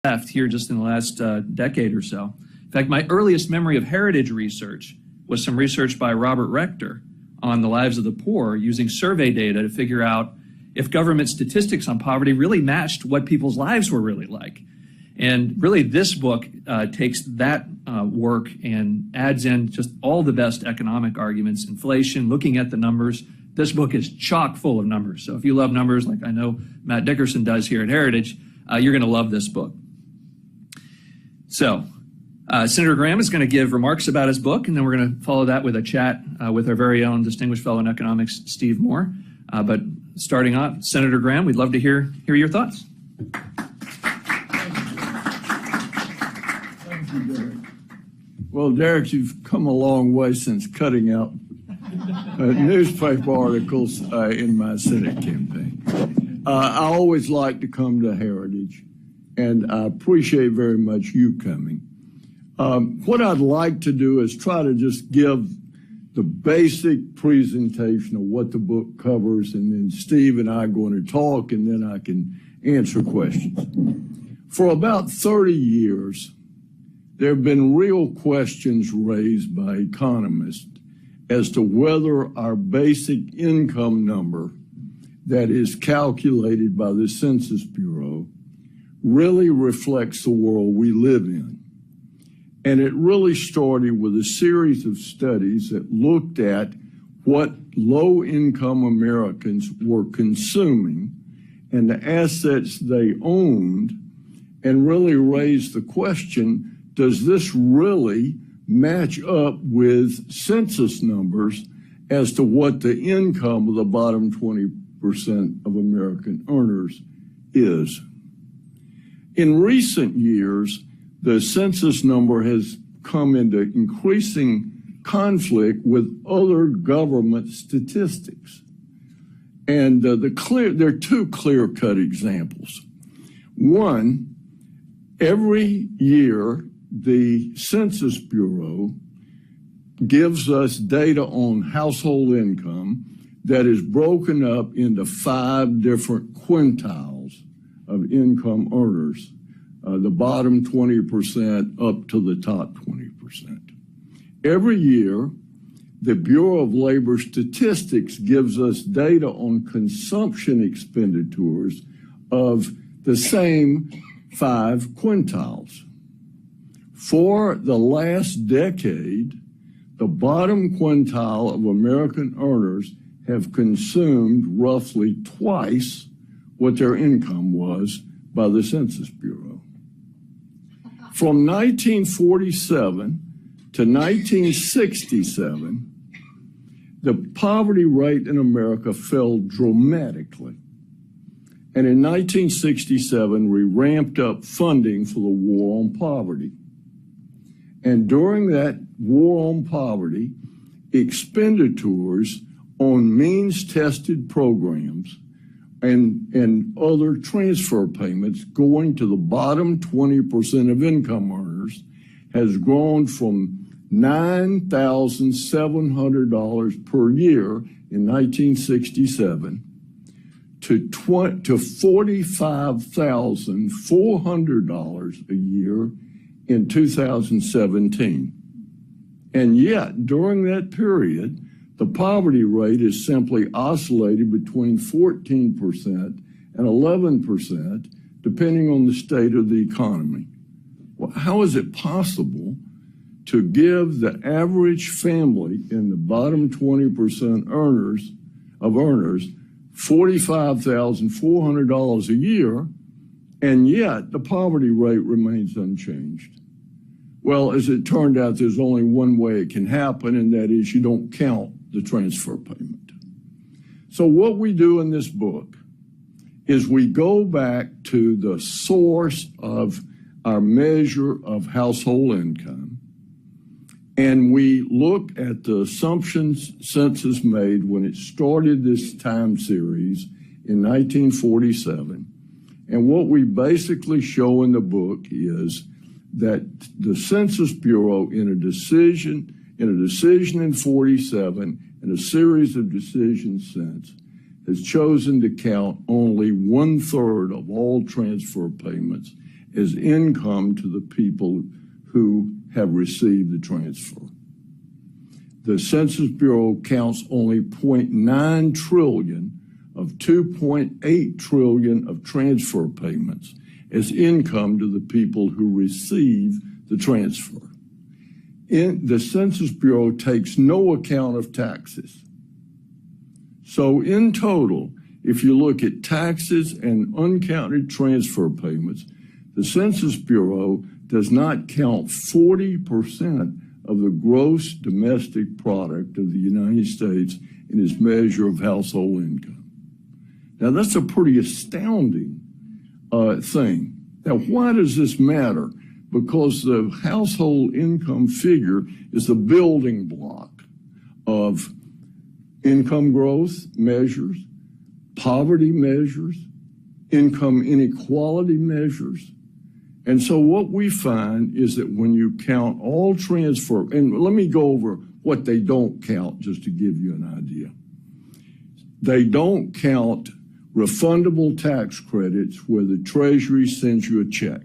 left here just in the last decade or so. In fact, my earliest memory of heritage research was some research by Robert Rector on the lives of the poor using survey data to figure out if government statistics on poverty really matched what people's lives were really like. And really this book takes that work and adds in just all the best economic arguments, inflation, looking at the numbers. This book is chock full of numbers. So if you love numbers like I know Matt Dickerson does here at Heritage, you're going to love this book. So Senator Graham is going to give remarks about his book, and then we're going to follow that with a chat with our very own Distinguished Fellow in Economics, Steve Moore. But starting off, Senator Graham, we'd love to hear your thoughts. Thank you, Derek. Well, Derek, you've come a long way since cutting out newspaper articles in my Senate campaign. I always like to come to Heritage, and I appreciate very much you coming. What I'd like to do is try to just give the basic presentation of what the book covers, and then Steve and I are going to talk, and then I can answer questions. For about 30 years, there have been real questions raised by economists as to whether our basic income number that is calculated by the Census Bureau really reflects the world we live in. And it really started with a series of studies that looked at what low-income Americans were consuming and the assets they owned, and really raised the question, does this really match up with census numbers as to what the income of the bottom 20% of American earners is? In recent years, the census number has come into increasing conflict with other government statistics. And there are two clear-cut examples. One, every year, the Census Bureau gives us data on household income that is broken up into 5 different quintiles of income earners, the bottom 20% up to the top 20%. Every year, the Bureau of Labor Statistics gives us data on consumption expenditures of the same 5 quintiles. For the last decade, the bottom quintile of American earners have consumed roughly twice what their income was by the Census Bureau. From 1947 to 1967, the poverty rate in America fell dramatically. And in 1967, we ramped up funding for the war on poverty. And during that war on poverty, expenditures on means-tested programs and other transfer payments going to the bottom 20% of income earners has grown from $9,700 per year in 1967 to $45,400 a year in 2017. And yet, during that period, the poverty rate is simply oscillated between 14% and 11%, depending on the state of the economy. Well, how is it possible to give the average family in the bottom 20% earners $45,400 a year, and yet the poverty rate remains unchanged? Well, as it turned out, there's only one way it can happen, and that is you don't count the transfer payment. So what we do in this book is we go back to the source of our measure of household income, and we look at the assumptions census made when it started this time series in 1947. And what we basically show in the book is that the Census Bureau, in a decision in 47 and a series of decisions since, has chosen to count only 1/3 of all transfer payments as income to the people who have received the transfer. The Census Bureau counts only 0.9 trillion of 2.8 trillion of transfer payments as income to the people who receive the transfer. The Census Bureau takes no account of taxes. So in total, if you look at taxes and uncounted transfer payments, the Census Bureau does not count 40% of the gross domestic product of the United States in its measure of household income. Now, that's a pretty astounding thing. Now, why does this matter? Because the household income figure is the building block of income growth measures, poverty measures, income inequality measures. And so what we find is that when you count all transfer, and let me go over what they don't count just to give you an idea. They don't count refundable tax credits where the Treasury sends you a check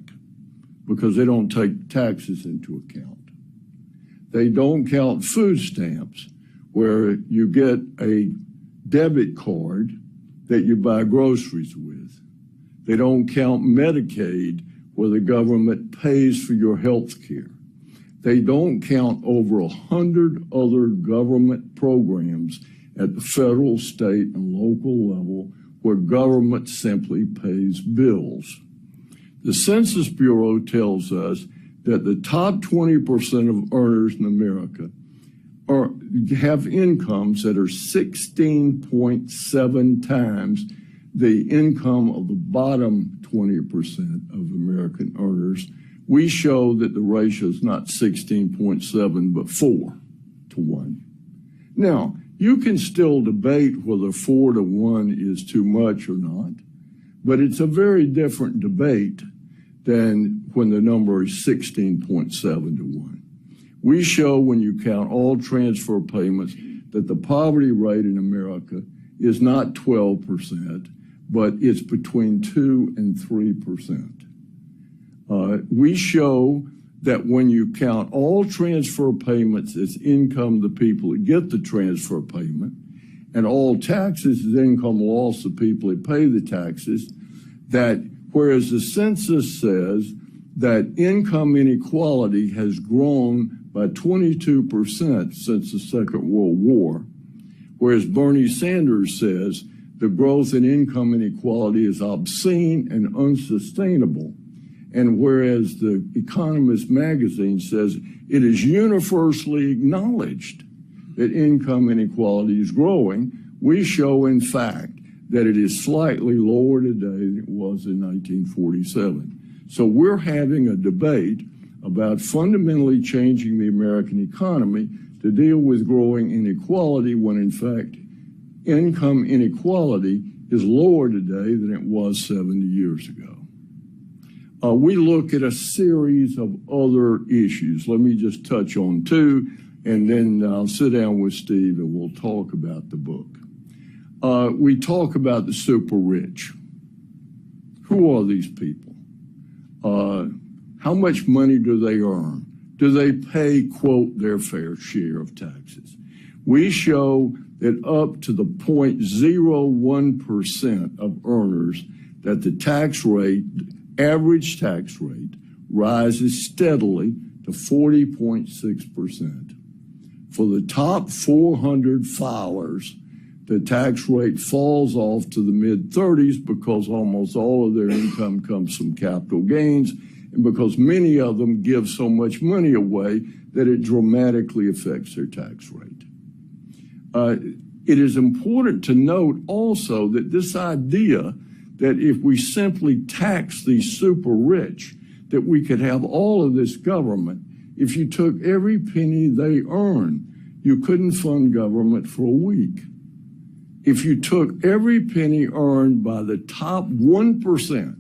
because they don't take taxes into account. They don't count food stamps where you get a debit card that you buy groceries with. They don't count Medicaid where the government pays for your health care. They don't count over 100 other government programs at the federal, state, and local level where government simply pays bills. The Census Bureau tells us that the top 20% of earners in America have incomes that are 16.7 times the income of the bottom 20% of American earners. We show that the ratio is not 16.7, but 4 to 1. Now, you can still debate whether 4 to 1 is too much or not, but it's a very different debate than when the number is 16.7 to 1. We show when you count all transfer payments that the poverty rate in America is not 12%, but it's between 2 and 3%. We show that when you count all transfer payments as income to people that get the transfer payment, and all taxes as income loss to people that pay the taxes, that whereas the census says that income inequality has grown by 22% since the Second World War, whereas Bernie Sanders says the growth in income inequality is obscene and unsustainable, and whereas the Economist magazine says it is universally acknowledged that income inequality is growing, we show, in fact, that it is slightly lower today than it was in 1947. So we're having a debate about fundamentally changing the American economy to deal with growing inequality when, in fact, income inequality is lower today than it was 70 years ago. We look at a series of other issues. Let me just touch on two, and then I'll sit down with Steve and we'll talk about the book. We talk about the super rich. Who are these people? How much money do they earn? Do they pay, quote, their fair share of taxes? We show that up to the 0.01% of earners that the tax rate, average tax rate, rises steadily to 40.6%. For the top 400 filers, the tax rate falls off to the mid-30s because almost all of their income comes from capital gains and because many of them give so much money away that it dramatically affects their tax rate. It is important to note also that this idea that if we simply tax these super rich, that we could have all of this government, if you took every penny they earn, you couldn't fund government for a week. If you took every penny earned by the top 1%,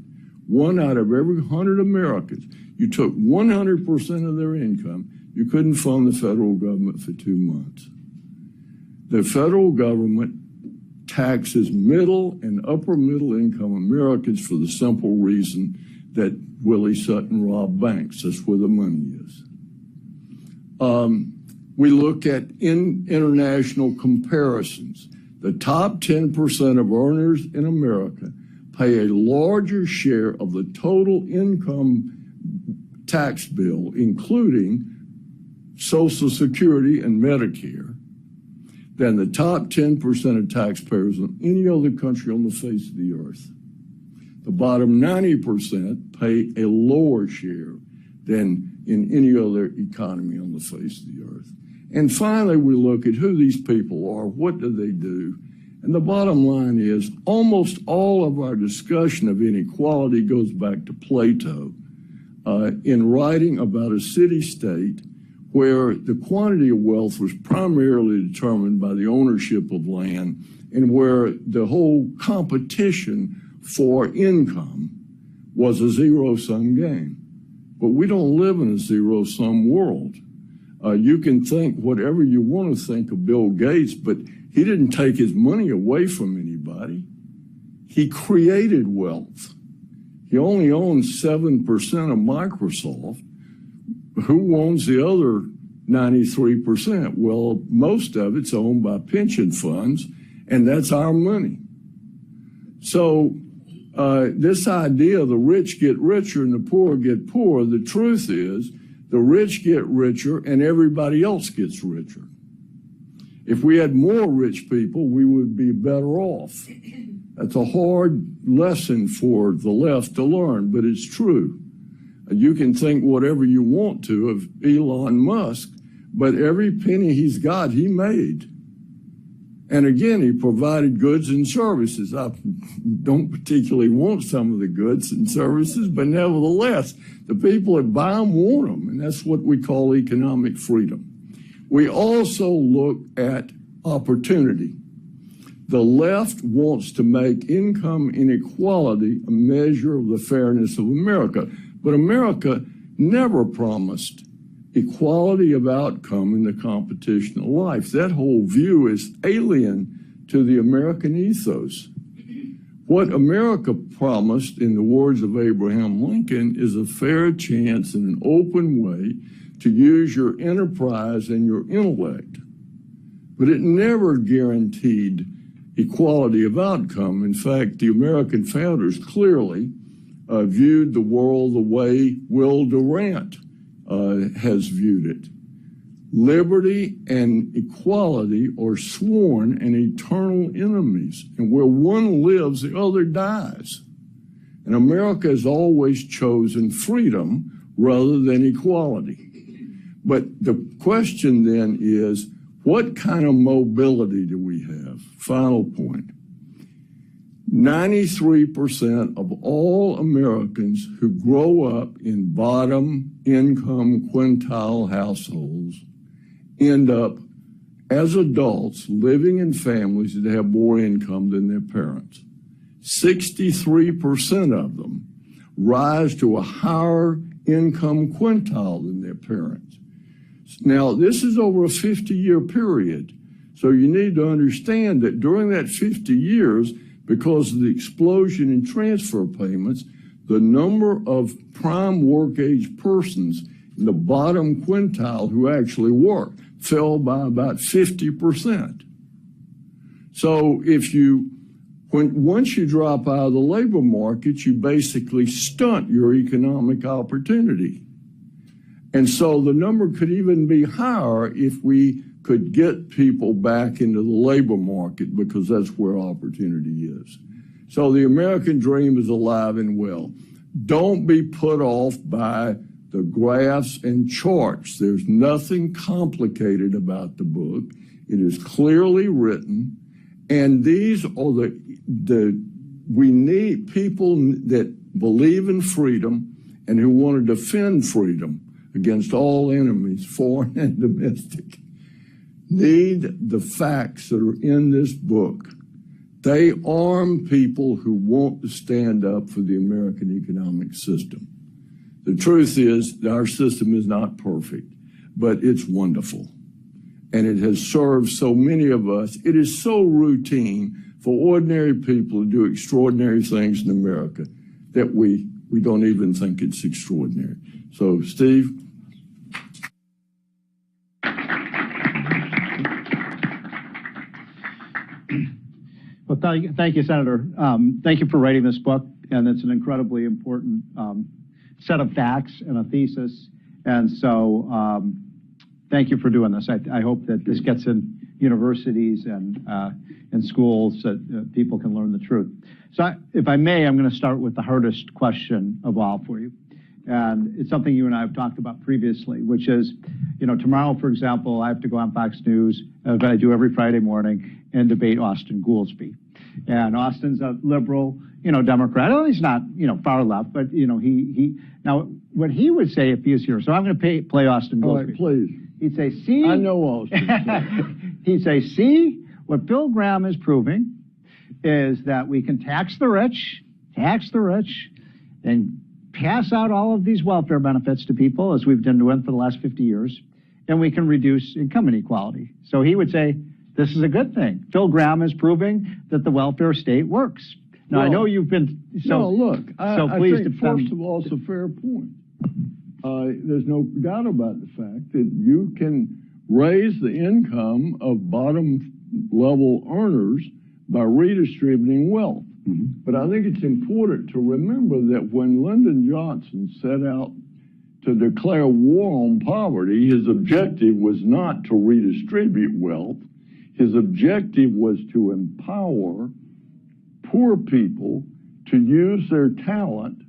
one out of every 100 Americans, you took 100% of their income, you couldn't fund the federal government for 2 months. The federal government taxes middle and upper middle income Americans for the simple reason that Willie Sutton robbed banks. That's where the money is. We look at international comparisons. The top 10% of earners in America pay a larger share of the total income tax bill, including Social Security and Medicare, than the top 10% of taxpayers in any other country on the face of the earth. The bottom 90% pay a lower share than in any other economy on the face of the earth. And finally, we look at who these people are, what do they do? And the bottom line is almost all of our discussion of inequality goes back to Plato in writing about a city-state where the quantity of wealth was primarily determined by the ownership of land and where the whole competition for income was a zero-sum game. But we don't live in a zero-sum world. You can think whatever you want to think of Bill Gates, but he didn't take his money away from anybody. He created wealth. He only owns 7% of Microsoft. Who owns the other 93%? Well, most of it's owned by pension funds, and that's our money. So this idea the rich get richer and the poor get poorer, the truth is the rich get richer and everybody else gets richer. If we had more rich people, we would be better off. That's a hard lesson for the left to learn, but it's true. You can think whatever you want to of Elon Musk, but every penny he's got, he made. And again, he provided goods and services. I don't particularly want some of the goods and services, but nevertheless, the people that buy them want them, and that's what we call economic freedom. We also look at opportunity. The left wants to make income inequality a measure of the fairness of America, but America never promised equality of outcome in the competition of life. That whole view is alien to the American ethos. What America promised, in the words of Abraham Lincoln, is a fair chance in an open way to use your enterprise and your intellect. But it never guaranteed equality of outcome. In fact, the American founders clearly viewed the world the way Will Durant has viewed it. Liberty and equality are sworn and eternal enemies, and where one lives, the other dies. And America has always chosen freedom rather than equality. But the question then is, what kind of mobility do we have? Final point. 93% of all Americans who grow up in bottom income quintile households end up as adults living in families that have more income than their parents. 63% of them rise to a higher income quintile than their parents. Now, this is over a 50-year period. So you need to understand that during that 50 years, because of the explosion in transfer payments, the number of prime work age persons in the bottom quintile who actually work fell by about 50%. So once you drop out of the labor market, you basically stunt your economic opportunity. And so the number could even be higher if we could get people back into the labor market, because that's where opportunity is. So the American dream is alive and well. Don't be put off by the graphs and charts. There's nothing complicated about the book. It is clearly written, and these are we need people that believe in freedom and who want to defend freedom against all enemies, foreign and domestic. Need the facts that are in this book. They arm people who want to stand up for the American economic system. The truth is that our system is not perfect, but it's wonderful. And it has served so many of us. It is so routine for ordinary people to do extraordinary things in America that we We don't even think it's extraordinary. So, Steve? Well, thank you, Senator. Thank you for writing this book, and it's an incredibly important set of facts and a thesis. And so thank you for doing this. I hope that this gets in universities and in schools so that people can learn the truth. So if I may, I'm going to start with the hardest question of all for you. And it's something you and I have talked about previously, which is, tomorrow, for example, I have to go on Fox News, as I do every Friday morning, and debate Austin Goolsbee. And Austin's a liberal, Democrat. Oh, he's not, far left, but, now, what he would say if he was here, so I'm going to play Austin Goolsbee. All right, please. He'd say, see? I know Austin. He'd say, see, what Bill Graham is proving is that we can tax the rich, and pass out all of these welfare benefits to people, as we've been doing for the last 50 years, and we can reduce income inequality. So he would say, this is a good thing. Bill Graham is proving that the welfare state works. Now, I know you've been I please think, first of all, it's a fair point. There's no doubt about the fact that you can raise the income of bottom-level earners by redistributing wealth. Mm-hmm. But I think it's important to remember that when Lyndon Johnson set out to declare war on poverty, his objective was not to redistribute wealth. His objective was to empower poor people to use their talent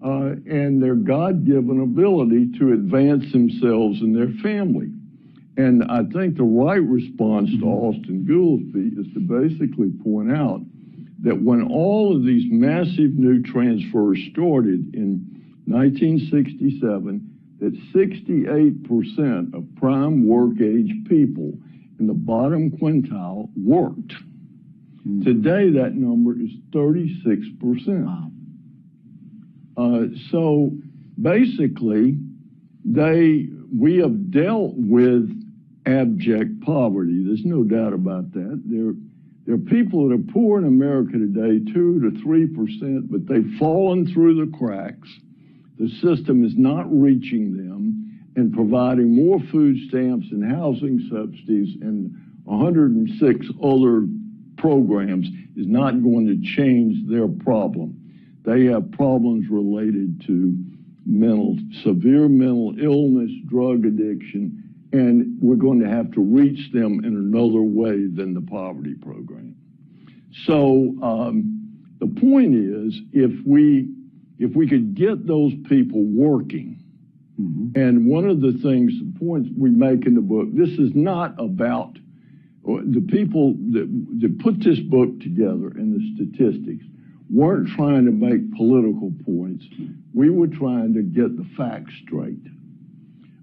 and their God-given ability to advance themselves and their family. And I think the right response to Austin Goolsbee is to basically point out that when all of these massive new transfers started in 1967, that 68% of prime work-age people in the bottom quintile worked. Mm-hmm. Today, that number is 36%. Wow. So basically, we have dealt with abject poverty. There's no doubt about that. There are people that are poor in America today, 2 to 3%, but they've fallen through the cracks. The system is not reaching them and providing more food stamps and housing subsidies and 106 other programs is not going to change their problem. They have problems related to severe mental illness, drug addiction, and we're going to have to reach them in another way than the poverty program. So the point is, if we could get those people working, and one of the points we make in the book, this is not about the people that put this book together and the statistics weren't trying to make political points. We were trying to get the facts straight.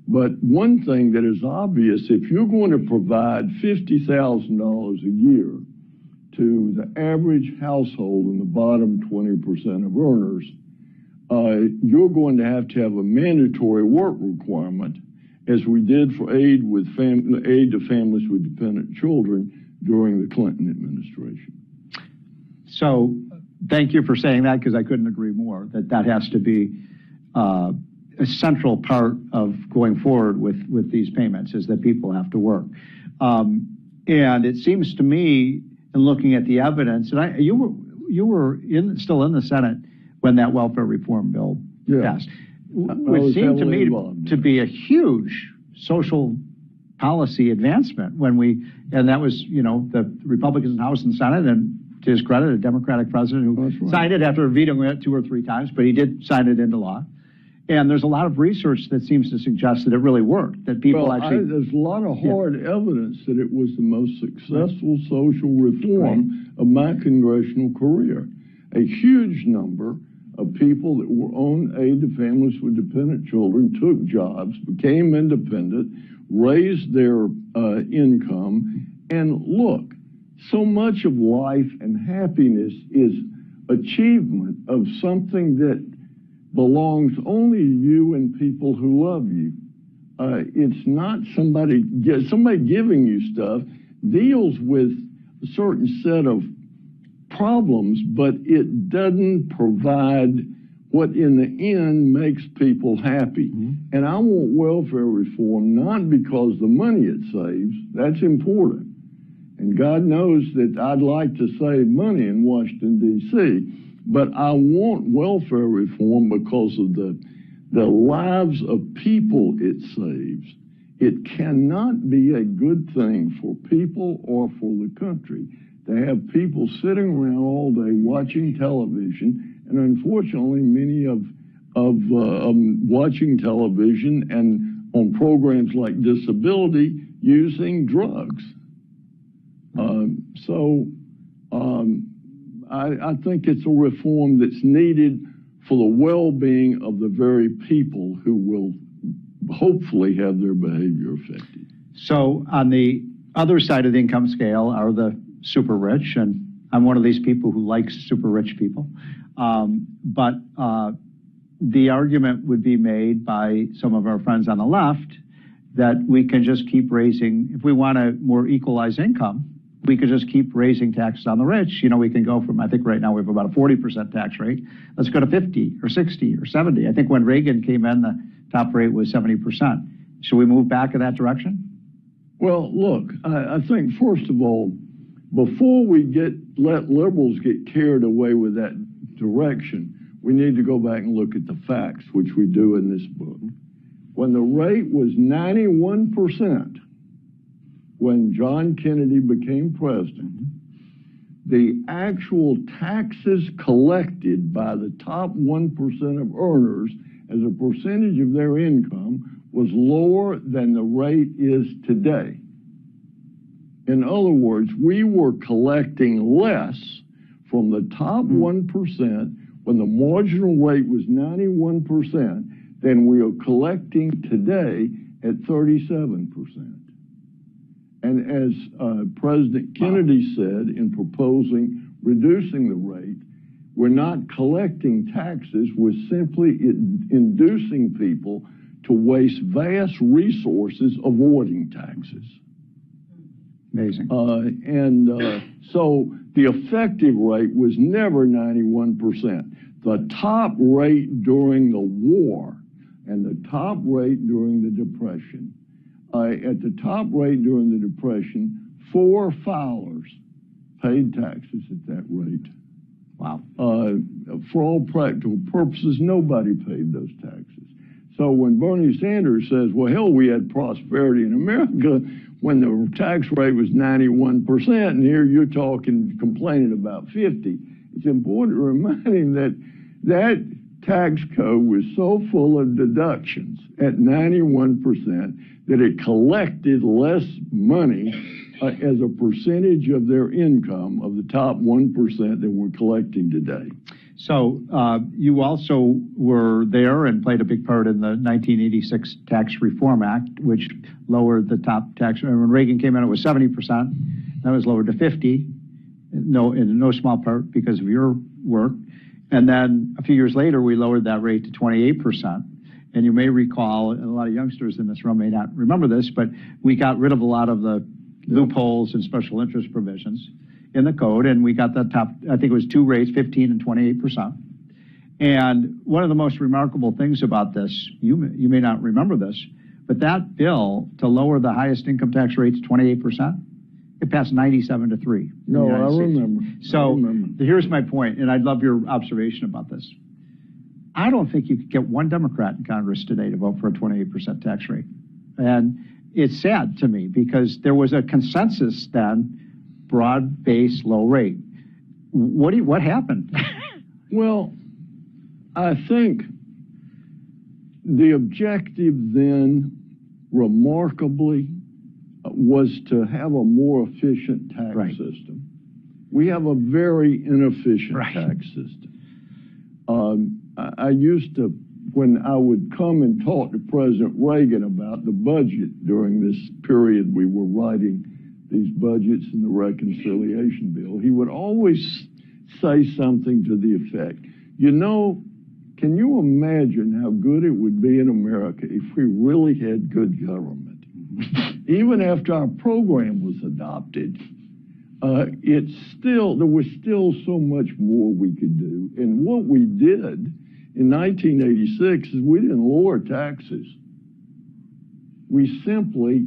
But one thing that is obvious, if you're going to provide $50,000 a year to the average household in the bottom 20% of earners, you're going to have a mandatory work requirement, as we did for aid to families with dependent children during the Clinton administration. So thank you for saying that, because I couldn't agree more, that has to be a central part of going forward with these payments, is that people have to work. And it seems to me, in looking at the evidence, and you were still in the Senate when that welfare reform bill passed. It seemed to me to be a huge social policy advancement and that was, the Republicans in the House and Senate, and to his credit, a Democratic president who signed it after vetoing it 2 or 3 times, but he did sign it into law. And there's a lot of research that seems to suggest that it really worked, that people there's a lot of hard evidence that it was the most successful social reform of my congressional career. A huge number of people that were on aid to families with dependent children took jobs, became independent, raised their income, and look, so much of life and happiness is achievement of something that belongs only to you and people who love you. It's not somebody giving you stuff. Deals with a certain set of problems, but it doesn't provide what in the end makes people happy. And I want welfare reform not because the money it saves, that's important. And God knows that I'd like to save money in Washington, D.C., but I want welfare reform because of the lives of people it saves. It cannot be a good thing for people or for the country to have people sitting around all day watching television, and unfortunately many of watching television and on programs like disability using drugs. I think it's a reform that's needed for the well-being of the very people who will hopefully have their behavior affected. So on the other side of the income scale are the super rich, and I'm one of these people who likes super rich people. But the argument would be made by some of our friends on the left that we can just keep raising, if we want a more equalized income, we could just keep raising taxes on the rich. You know, we can go from, I think right now we have about a 40% tax rate. Let's go to 50 or 60 or 70. I think when Reagan came in, the top rate was 70%. Should we move back in that direction? Well, look, I think first of all, before we let liberals get carried away with that direction, we need to go back and look at the facts, which we do in this book. When the rate was 91%, when John Kennedy became president, the actual taxes collected by the top 1% of earners as a percentage of their income was lower than the rate is today. In other words, we were collecting less from the top 1% when the marginal rate was 91% than we are collecting today at 37%. And as President Kennedy said in proposing reducing the rate, we're not collecting taxes, we're simply inducing people to waste vast resources avoiding taxes. Amazing. So the effective rate was never 91%. The top rate during the war and the top rate during the Depression. At the top rate during the Depression, 4 filers paid taxes at that rate. Wow. For all practical purposes, nobody paid those taxes. So when Bernie Sanders says, well, hell, we had prosperity in America when the tax rate was 91%, and here you're complaining about 50. It's important to remind him that that tax code was so full of deductions at 91% that it collected less money as a percentage of their income of the top 1% that we're collecting today. So you also were there and played a big part in the 1986 Tax Reform Act, which lowered the top tax. When Reagan came in, it was 70%. That was lowered to 50%, in no small part because of your work. And then a few years later, we lowered that rate to 28%. And you may recall, and a lot of youngsters in this room may not remember this, but we got rid of a lot of the loopholes and special interest provisions in the code, and we got the top, I think it was 2 rates, 15 and 28%. And one of the most remarkable things about this, you may not remember this, but that bill to lower the highest income tax rate to 28%, it passed 97-3. No, I remember. So here's my point, and I'd love your observation about this. I don't think you could get one Democrat in Congress today to vote for a 28% tax rate. And it's sad to me because there was a consensus then, broad-based low rate. What happened? Well, I think the objective then, remarkably, was to have a more efficient tax system. We have a very inefficient tax system. I used to, when I would come and talk to President Reagan about the budget during this period we were writing these budgets and the reconciliation bill, he would always say something to the effect, you know, can you imagine how good it would be in America if we really had good government? Even after our program was adopted, there was still so much more we could do. And what we did in 1986 is we didn't lower taxes. We simply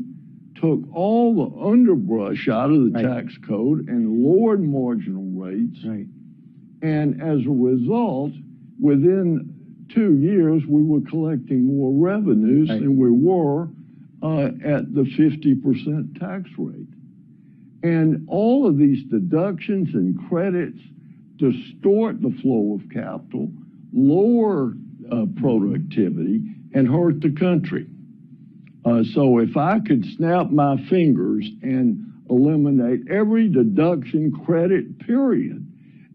took all the underbrush out of the tax code and lowered marginal rates. Right. And as a result, within 2 years, we were collecting more revenues than we were at the 50% tax rate. And all of these deductions and credits distort the flow of capital, lower productivity, and hurt the country. So if I could snap my fingers and eliminate every deduction, credit, period,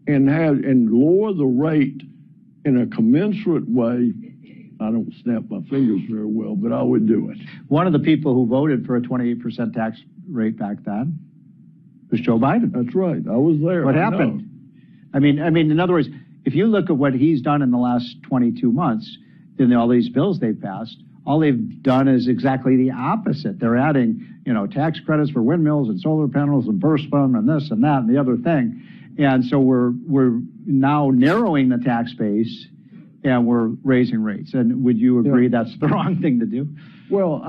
and lower the rate in a commensurate way, I don't snap my fingers very well, but I would do it. One of the people who voted for a 28% tax rate back then was Joe Biden. That's right. I was there. What happened? I mean, in other words, if you look at what he's done in the last 22 months, in all these bills they've passed, all they've done is exactly the opposite. They're adding, tax credits for windmills and solar panels and burst fund and this and that and the other thing. And so we're now narrowing the tax base and we're raising rates. And would you agree that's the wrong thing to do? Well,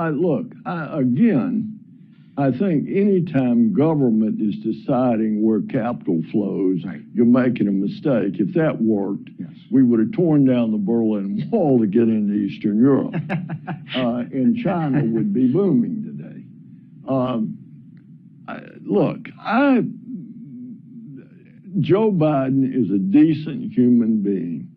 I think anytime government is deciding where capital flows, you're making a mistake. If that worked, we would have torn down the Berlin Wall to get into Eastern Europe. And China would be booming today. Joe Biden is a decent human being.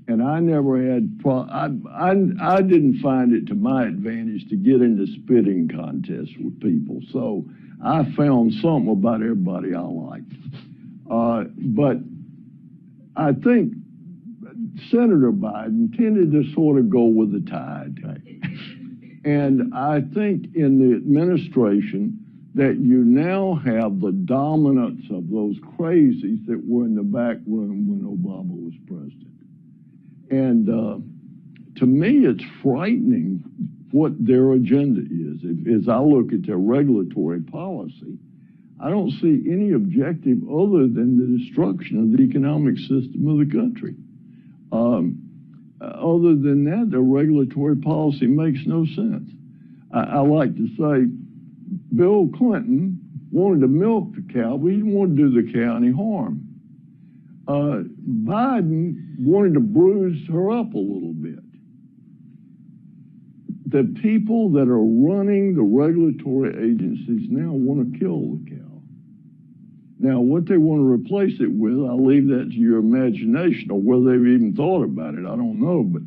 And I never had, I didn't find it to my advantage to get into spitting contests with people. So I found something about everybody I liked. But I think Senator Biden tended to sort of go with the tide. And I think in the administration that you now have the dominance of those crazies that were in the back room when Obama was president. And to me, it's frightening what their agenda is. As I look at their regulatory policy, I don't see any objective other than the destruction of the economic system of the country. Other than that, their regulatory policy makes no sense. I like to say Bill Clinton wanted to milk the cow, but he didn't want to do the cow any harm. Biden wanted to bruise her up a little bit. The people that are running the regulatory agencies now want to kill the cow. Now, what they want to replace it with, I'll leave that to your imagination, or whether they've even thought about it, I don't know, but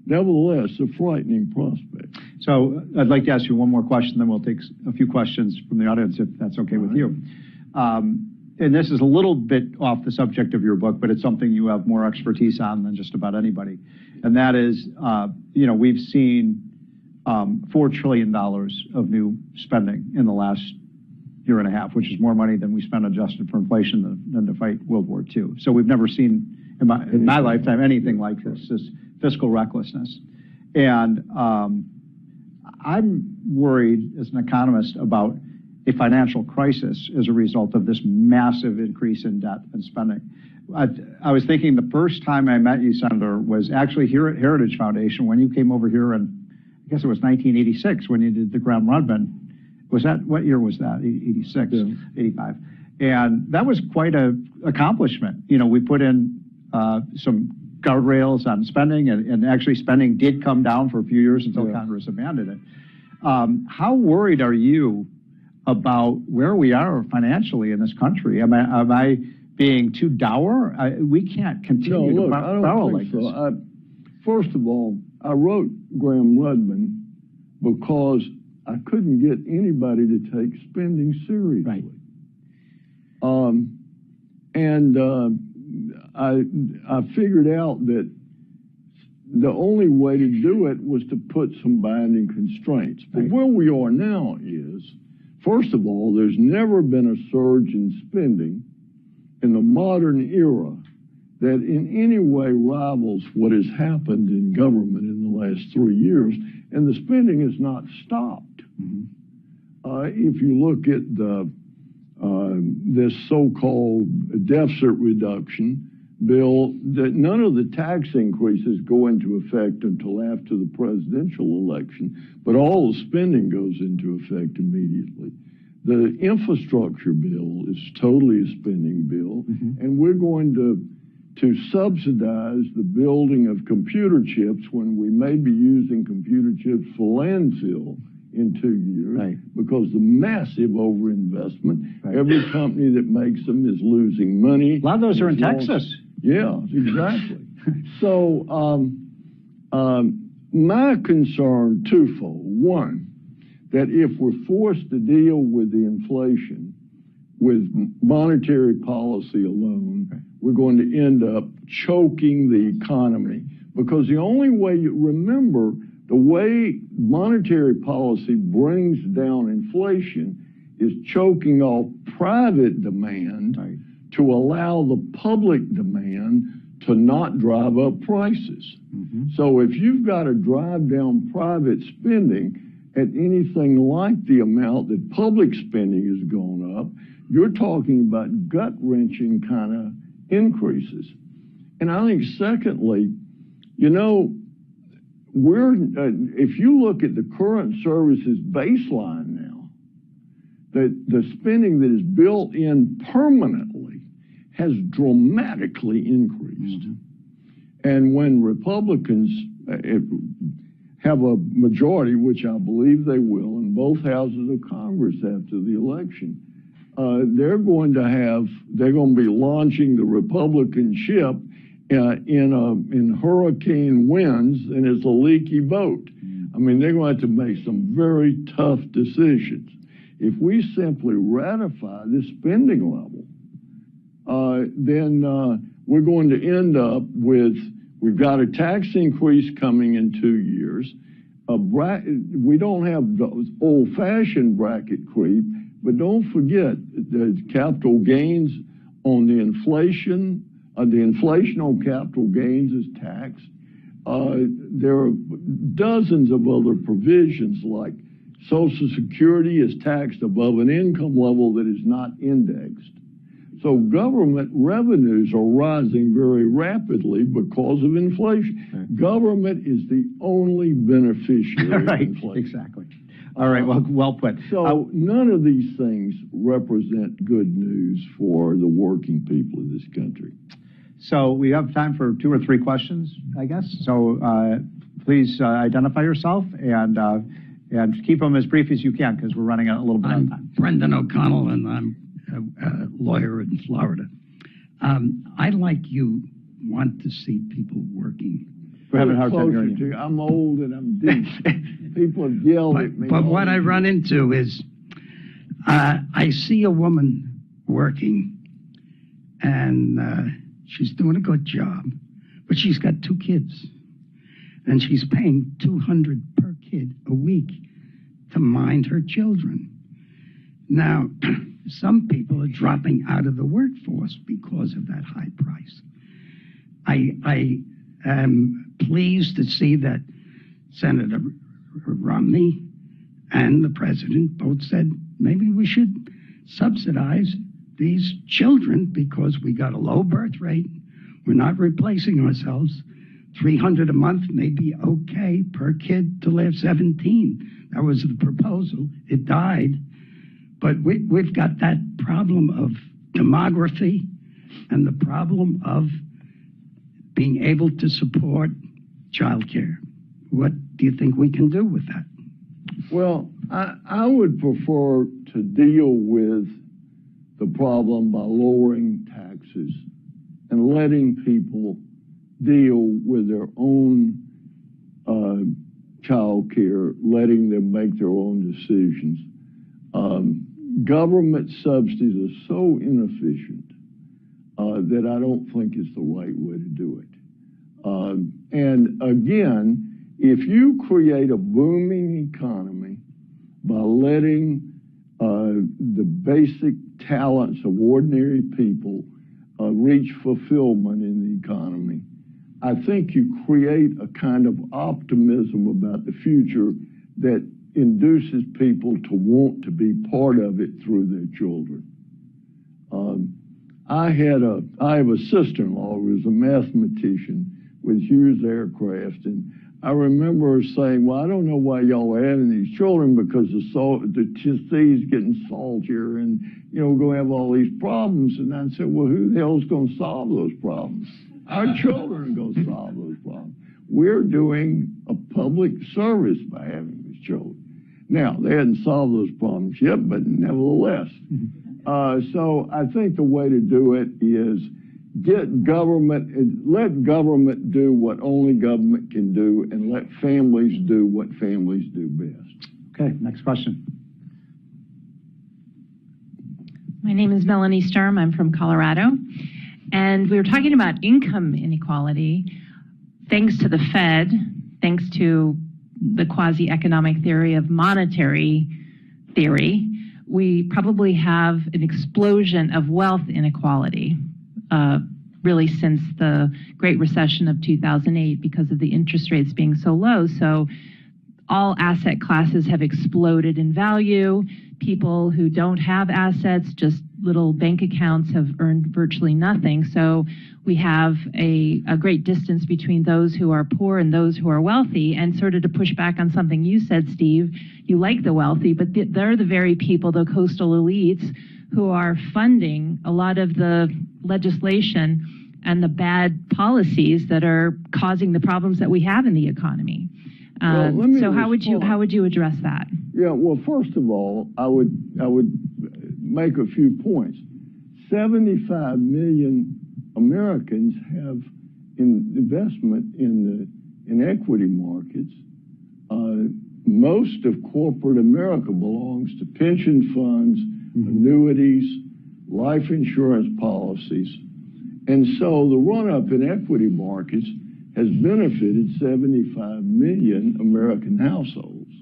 nevertheless, a frightening prospect. So I'd like to ask you one more question, then we'll take a few questions from the audience, if that's okay with you. And this is a little bit off the subject of your book, but it's something you have more expertise on than just about anybody. And that is, we've seen $4 trillion of new spending in the last year and a half, which is more money than we spent adjusted for inflation than to fight World War II. So we've never seen in my lifetime anything like this fiscal recklessness. And I'm worried as an economist about a financial crisis as a result of this massive increase in debt and spending. I was thinking the first time I met you, Senator, was actually here at Heritage Foundation when you came over here in, I guess it was 1986 when you did the Graham-Rudman. Was that, what year was that? 86, 85. And that was quite an accomplishment. We put in some guardrails on spending, and actually spending did come down for a few years until Congress abandoned it. How worried are you about where we are financially in this country? Am I being too dour? We can't continue to borrow like this. First of all, I wrote Graham-Rudman because I couldn't get anybody to take spending seriously. I figured out that the only way to do it was to put some binding constraints. But where we are now is, first of all, there's never been a surge in spending in the modern era that in any way rivals what has happened in government in the last 3 years, and the spending has not stopped. If you look at this so-called deficit reduction bill that none of the tax increases go into effect until after the presidential election, but all the spending goes into effect immediately. The infrastructure bill is totally a spending bill, and we're going to subsidize the building of computer chips when we may be using computer chips for landfill in 2 years, because the massive overinvestment. Every company that makes them is losing money. A lot of those are in Texas. Yeah, exactly. So my concern twofold. One, that if we're forced to deal with the inflation with monetary policy alone, we're going to end up choking the economy. Because the only way remember, the way monetary policy brings down inflation is choking off private demand to allow the public demand to not drive up prices. So if you've got to drive down private spending at anything like the amount that public spending has gone up, you're talking about gut-wrenching kind of increases. And I think secondly, you know, if you look at the current services baseline now, the spending that is built in permanently has dramatically increased. And when Republicans have a majority, which I believe they will, in both houses of Congress after the election, they're going to be launching the Republican ship in hurricane winds, and it's a leaky boat. I mean, they're going to have to make some very tough decisions. If we simply ratify this spending level, then we're going to end up with, we've got a tax increase coming in 2 years. We don't have those old-fashioned bracket creep, but don't forget the capital gains on the inflation on capital gains is taxed. There are dozens of other provisions, like Social Security is taxed above an income level that is not indexed. So government revenues are rising very rapidly because of inflation. Government is the only beneficiary of inflation. Exactly. All right, well put. So none of these things represent good news for the working people of this country. So we have time for 2 or 3 questions, I guess. So please identify yourself and keep them as brief as you can, because we're running out a little bit of time. I'm Brendan O'Connell, and I'm a lawyer in Florida. I, like you, want to see people working. We're having a hard time hearing you. I'm old and I'm deep. People have yelled at me. But what I run into is I see a woman working, and she's doing a good job, but she's got 2 kids, and she's paying $200 per kid a week to mind her children. Now, some people are dropping out of the workforce because of that high price. I am pleased to see that Senator Romney and the president both said maybe we should subsidize these children because we got a low birth rate. We're not replacing ourselves. $300 a month may be okay per kid till they're 17. That was the proposal. It died. But we've got that problem of demography and the problem of being able to support childcare. What do you think we can do with that? Well, I would prefer to deal with the problem by lowering taxes and letting people deal with their own child care, letting them make their own decisions. Government subsidies are so inefficient that I don't think it's the right way to do it. And again, if you create a booming economy by letting the basic talents of ordinary people reach fulfillment in the economy, I think you create a kind of optimism about the future that induces people to want to be part of it through their children. I have a sister-in-law who was a mathematician with Hughes Aircraft, and I remember her saying, well, I don't know why y'all are having these children because the sea's getting saltier and, you know, we're going to have all these problems. And I said, well, who the hell's going to solve those problems? Our children are going to solve those problems. We're doing a public service by having these children. Now, they hadn't solved those problems yet, but nevertheless. So I think the way to do it is let government do what only government can do, and let families do what families do best. Okay, next question. My name is Melanie Sturm. I'm from Colorado. And we were talking about income inequality. Thanks to the Fed, thanks to the quasi-economic theory of monetary theory, we probably have an explosion of wealth inequality, really since the Great Recession of 2008 because of the interest rates being so low. So all asset classes have exploded in value. People who don't have assets, just little bank accounts, have earned virtually nothing. So we have a great distance between those who are poor and those who are wealthy. And sort of to push back on something you said, Steve, you like the wealthy, but they're the very people, the coastal elites, who are funding a lot of the legislation and the bad policies that are causing the problems that we have in the economy. So how would you address that? Yeah, well, first of all, I would make a few points. 75 million Americans have investment in equity markets. Most of corporate America belongs to pension funds, annuities, life insurance policies. And so the run-up in equity markets has benefited 75 million American households.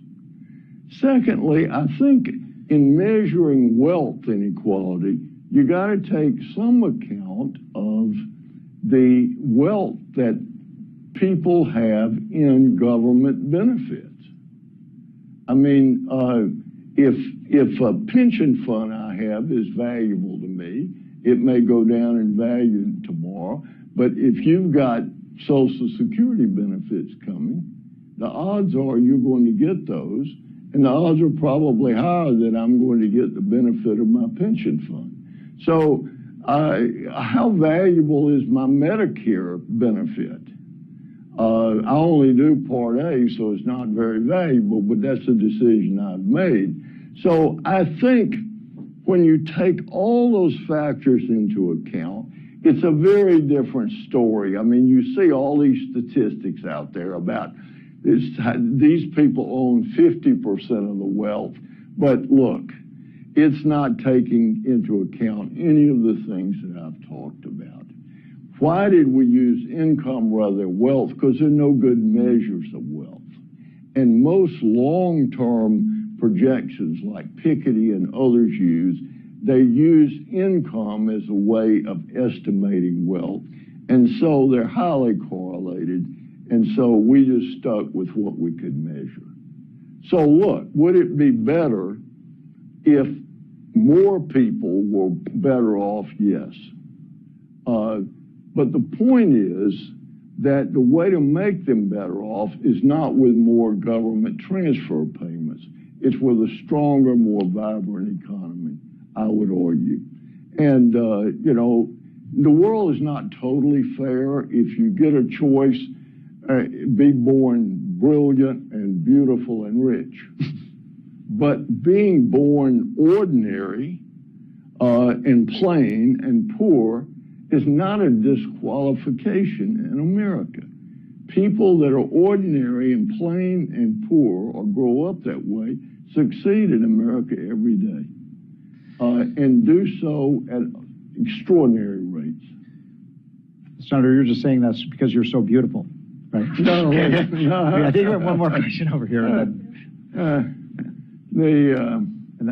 Secondly, I think in measuring wealth inequality, you got to take some account of the wealth that people have in government benefits. I mean, if a pension fund I have is valuable to me, it may go down in value tomorrow, but if you've got Social Security benefits coming, the odds are you're going to get those, and the odds are probably higher that I'm going to get the benefit of my pension fund. So how valuable is my Medicare benefit? I only do Part A, so it's not very valuable, but that's a decision I've made. So I think when you take all those factors into account, it's a very different story. I mean, you see all these statistics out there about this, these people own 50% of the wealth. But look, it's not taking into account any of the things that I've talked about. Why did we use income rather than wealth? Because there are no good measures of wealth. And most long-term projections like Piketty and others use, they use income as a way of estimating wealth. And so they're highly correlated. And so we just stuck with what we could measure. So look, would it be better if more people were better off? Yes. But the point is that the way to make them better off is not with more government transfer payments. It's with a stronger, more vibrant economy, I would argue. And, you know, the world is not totally fair. If you get a choice, be born brilliant and beautiful and rich. But being born ordinary and plain and poor is not a disqualification in America. People that are ordinary and plain and poor or grow up that way succeed in America every day and do so at extraordinary rates. Senator, you're just saying that's because you're so beautiful, right? No, no. I think we have one more question over here.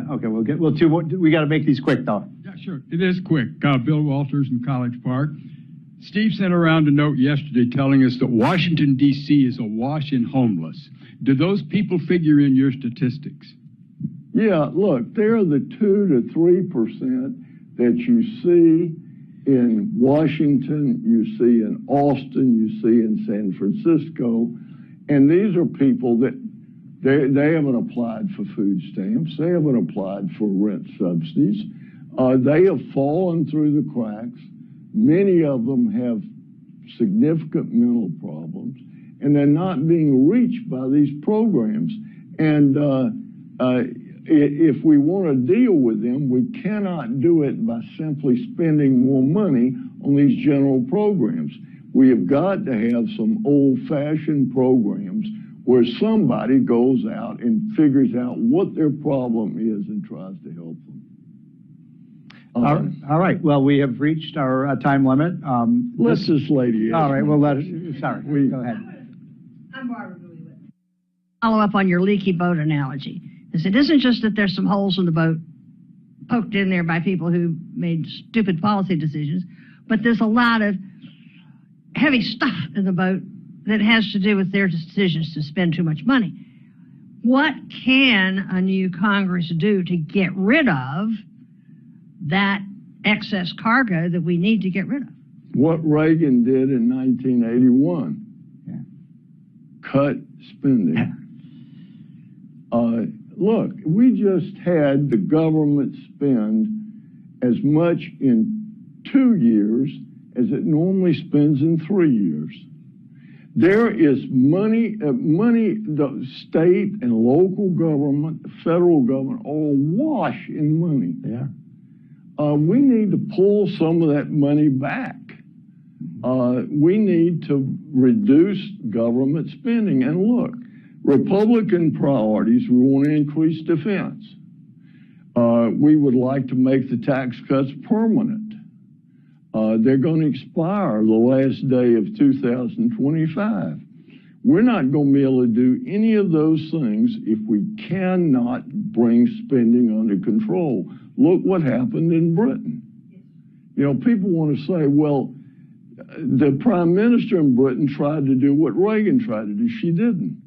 Okay, we'll two more. We got to make these quick, though. Yeah, sure. It is quick. Bill Walters in College Park. Steve sent around a note yesterday telling us that Washington, D.C. is awash in homeless. Do those people figure in your statistics? Yeah, look, they're the 2 to 3% that you see in Washington, you see in Austin, you see in San Francisco, and these are people that they haven't applied for food stamps, they haven't applied for rent subsidies, they have fallen through the cracks. Many of them have significant mental problems, and they're not being reached by these programs. And if we want to deal with them, we cannot do it by simply spending more money on these general programs. We have got to have some old-fashioned programs where somebody goes out and figures out what their problem is and tries to help them. All right. Well, we have reached our time limit. Let this lady. All right. Well, sorry. Go ahead. I'm Barbara Bowie. Follow up on your leaky boat analogy. Because it isn't just that there's some holes in the boat poked in there by people who made stupid policy decisions, but there's a lot of heavy stuff in the boat that has to do with their decisions to spend too much money. What can a new Congress do to get rid of that excess cargo that we need to get rid of? What Reagan did in 1981. Yeah. Cut spending. Look, we just had the government spend as much in 2 years as it normally spends in 3 years. There is money, the state and local government, the federal government, all wash in money. Yeah. We need to pull some of that money back. We need to reduce government spending. And look, Republican priorities, we want to increase defense. We would like to make the tax cuts permanent. They're going to expire the last day of 2025. We're not going to be able to do any of those things if we cannot bring spending under control. Look what happened in Britain. You know, people want to say, well, the prime minister in Britain tried to do what Reagan tried to do. She didn't.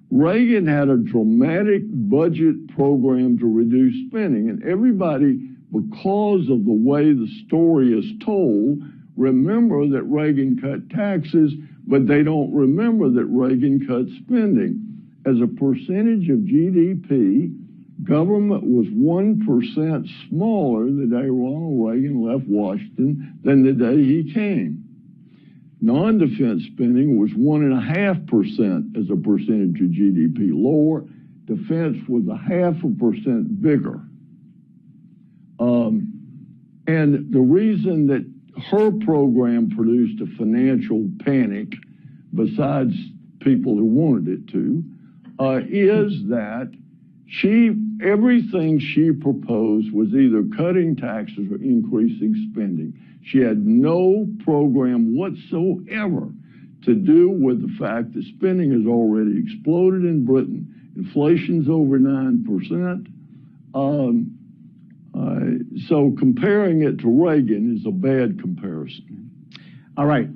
Reagan had a dramatic budget program to reduce spending, and everybody, because of the way the story is told, remember that Reagan cut taxes, but they don't remember that Reagan cut spending. As a percentage of GDP, government was 1% smaller the day Ronald Reagan left Washington than the day he came. Non-defense spending was 1.5% as a percentage of GDP lower. Defense was 0.5% bigger. And the reason that her program produced a financial panic, besides people who wanted it to, is that everything she proposed was either cutting taxes or increasing spending. She had no program whatsoever to do with the fact that spending has already exploded in Britain. Inflation's over 9%. So comparing it to Reagan is a bad comparison. All right,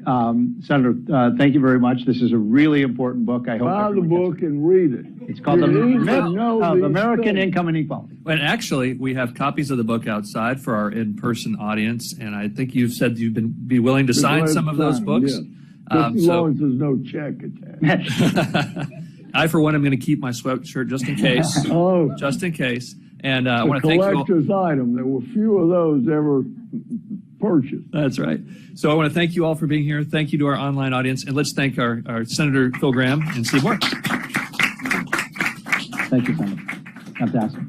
Senator, thank you very much. This is a really important book. I hope buy the book and read it. It's called The Myth of American Income Inequality. And actually, we have copies of the book outside for our in-person audience, and I think you've said you'd be willing to sign some of those books. Yes. As long as there's no check attached. I, for one, am going to keep my sweatshirt just in case. Oh, just in case. And I a want to thank you all. collector's item. There were few of those ever purchased. That's right. So I want to thank you all for being here. Thank you to our online audience. And let's thank our Senator Phil Gramm and Steve Moore. Thank you, Senator. Fantastic.